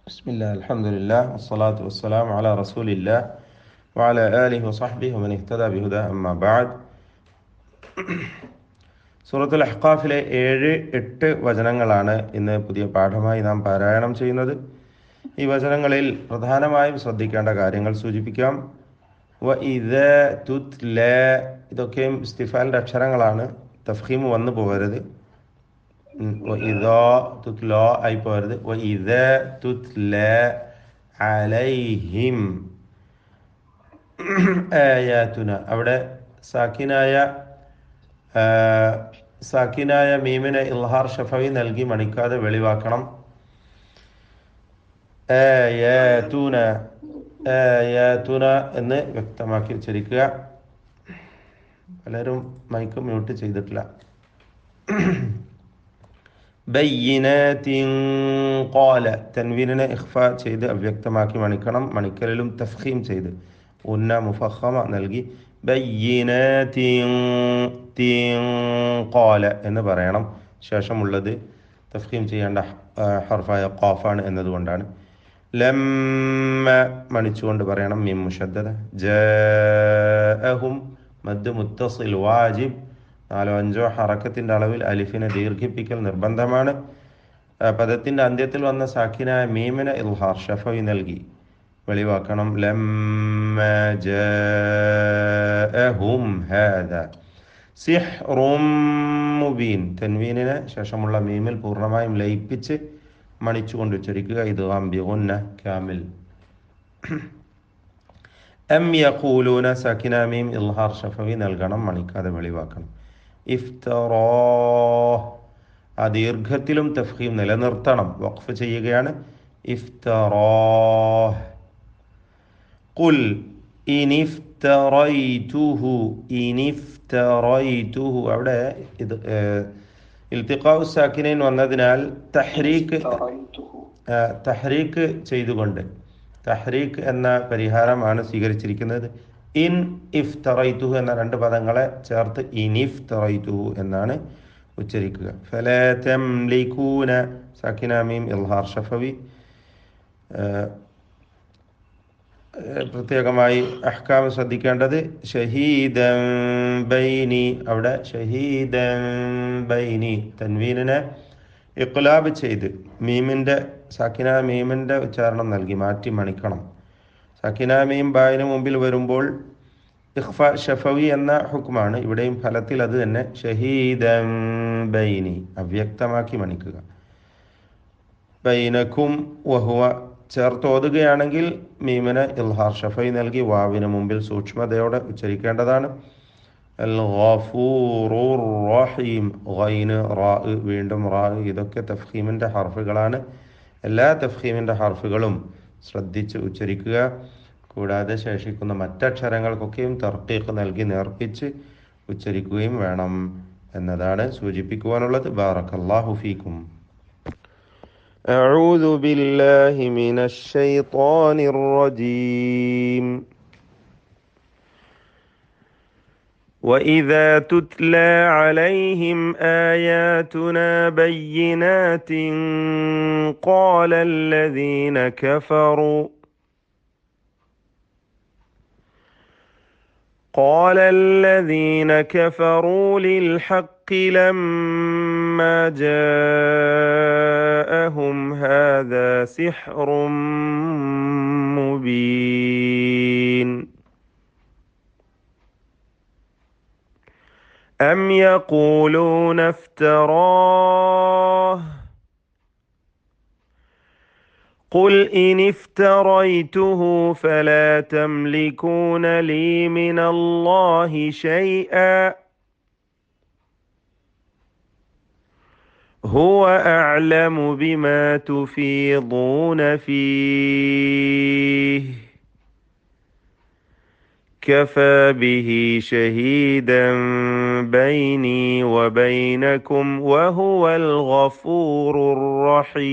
ബിസ്മില്ലാ അൽഹംദുലില്ലാ വസ്സലാത്തു വസ്സലാമു അലാ റസൂലില്ലാ വഅലാ ആലിഹി വസഹ്ബിഹി വമൻ ഇഹ്തദാ ബിഹുദാ അമ്മാ ബഅദ്. സൂറത്തുൽ അഹ്ഖാഫിലെ 7-8 വചനങ്ങളാണ് ഇന്ന് പുതിയ പാഠമായി നാം പാരായണം ചെയ്യുന്നത്. ഈ വചനങ്ങളിൽ പ്രധാനമായും ശ്രദ്ധിക്കേണ്ട കാര്യങ്ങൾ സൂചിപ്പിക്കാം. ഇദാ തുത്ല, ഇതൊക്കെയും ഇസ്തിഫാലിൻ്റെ അക്ഷരങ്ങളാണ്. തഫ്ഖീം വന്നു പോകരുത്. ഇദാ തുത്ല ആയി പോകരുത്. ഇദാ തുത്ല അലൈഹിം ആയാതുന, അവിടെ സാക്കിനായ മീമിനെ ഇൽഹാർ ഷഫവി നൽകി മണിക്കാതെ വെളിവാക്കണം. ആയാതുന ആയാതുന എന്ന് വ്യക്തമാക്കി ഉച്ചരിക്കുക. പലരും മൈക്ക് മ്യൂട്ട് ചെയ്തിട്ടില്ല. ബയ്യിനാതിൻ ഖാല, തൻവീനിനെ ഇഖ്ഫ ചെയ്ത് അവ്യക്തമാക്കി മണിക്കണം. മണിക്കലിലും തഫ്ഖീം ചെയ്ത് ഉന്ന മുഫഖമ നൽകി ബയ്യിനാതിൻ ഖാല എന്ന് പറയണം. ശേഷമുള്ളത് തഫ്ഖീം ചെയ്യേണ്ട ഹർഫായ ഖാഫാണ് എന്നതുകൊണ്ടാണ്. ലമ്മ മണിച്ചുകൊണ്ട് പറയണം. മീം മുശദ്ദദ. ജാഅഹും മദ് മുത്തസിൽ വാജിബ്. 4-5 ഹറക്കത്തിൻ്റെ അളവിൽ അലിഫിനെ ദീർഘിപ്പിക്കൽ നിർബന്ധമാണ്. പദത്തിൻ്റെ അന്ത്യത്തിൽ വന്ന സാക്കിനായ മീമിനെ ഇൽഹാർ ഷഫവി നൽകി വെളിവാക്കണം. ലമ്മ ജാഅഹും ഹാദാ സിഹ്റും മുബീൻ, തൻവീനിന് ശേഷമുള്ള മീമിൽ പൂർണ്ണമായും ലയിപ്പിച്ച് മണിച്ചുകൊണ്ട് ഉച്ചരിക്കുക. ഇദ്ഗാം ബിഗുന്ന കാമിൽ. അം യഖൂലൂന, സാക്കിന മീം ഇൽഹാർ ഷഫവി നൽകണം, മണിക്കാതെ വെളിവാക്കണം. ഇഫ്തറാ, ആ ദീർഘത്തിലും തഫ്ഖീം നിലനിർത്തണം. വഖഫ് ചെയ്യുകയാണ്. ഇഫ്തറാ. ഖുൽ ഇനിഫ്തറൈതുഹു, ഇനിഫ്തറൈതുഹു, അവിടെ ഇത് ഇൽത്തിഖാഉ സാക്കിനൈൻ വന്നതിനാൽ തഹ്രീക്ക് ചെയ്തുകൊണ്ട് തഹ്രീക്ക് എന്ന പരിഹാരമാണ് സ്വീകരിച്ചിരിക്കുന്നത്. ഇൻ ഇഫ്തറൈതുഹു എന്ന 2 പദങ്ങളെ ചേർത്ത് ഇനിഫ്തറൈതുഹു എന്നാണ് ഉച്ചരിക്കുക. ഫലാ തംലികൂന, സാക്കിന മീം ഇൽഹാർ ഷഫവി. പ്രത്യേകമായി അഹ്കാം ശ്രദ്ധിക്കേണ്ടത് ഷഹീദൻ ബൈനി, അവിടെ ഷഹീദൻ ബൈനി തൻവീനിനെ ഇഖ്ലാബ് ചെയ്ത് സാക്കിന മീമിൻ്റെ ഉച്ചാരണം നൽകി മാറ്റി മണിക്കണം. സാക്കിന മീം ബായിന് മുമ്പിൽ വരുമ്പോൾ ഇഖ്ഫ ഷഫവി എന്ന ഹുക്മാണ്. ഇവിടെയും ഫലത്തിൽ അത് തന്നെ. ഷഹീദൻ ബൈനി അവ്യക്തമാക്കി മണിക്കുക. ബൈനക്കും വഹുവ ചേർത്ത് ഓതുകയാണെങ്കിൽ മീമിന് ഇൽഹാർ ഷഫവി നൽകി വാവിന് മുമ്പിൽ സൂക്ഷ്മതയോടെ ഉച്ചരിക്കേണ്ടതാണ്. അൽ ഗഫൂറുർ റഹീം, ഗൈന് റാ, വീണ്ടും റാ, ഇതൊക്കെ തഫ്ഖീമിൻ്റെ ഹർഫുകളാണ്. എല്ലാ തഫ്ഖീമിൻ്റെ ഹർഫുകളും ശ്രദ്ധിച്ച് ഉച്ചരിക്കുക. കൂടാതെ ശേഷിക്കുന്ന മറ്റക്ഷരങ്ങൾക്കൊക്കെയും തർക്കീഖ് നൽകി നേർപ്പിച്ച് ഉച്ചരിക്കുകയും വേണം എന്നതാണ് സൂചിപ്പിക്കുവാനുള്ളത്. ബാറക്കല്ലാഹു ഫീക്കും. അഊദു ബില്ലാഹി മിനശ് ശൈത്വാനിർ റജീം. وَإِذَا تُتْلَى عَلَيْهِمْ آيَاتُنَا بَيِّنَاتٍ قَالَ الَّذِينَ كَفَرُوا لِلْحَقِّ لَمَّا جَاءَهُمْ هَذَا سِحْرٌ مُبِينٌ أَمْ يَقُولُونَ افْتَرَاهُ قُلْ إِنِ افْتَرَيْتُهُ فَلَا تَمْلِكُونَ لِي مِنَ اللَّهِ شَيْئًا هُوَ أَعْلَمُ بِمَا تُفِيضُونَ فِيهِ كَفَى بِهِ شَهِيدًا بَيْنِي وَبَيْنَكُمْ وَهُوَ الْغَفُورُ الرَّحِيمُ.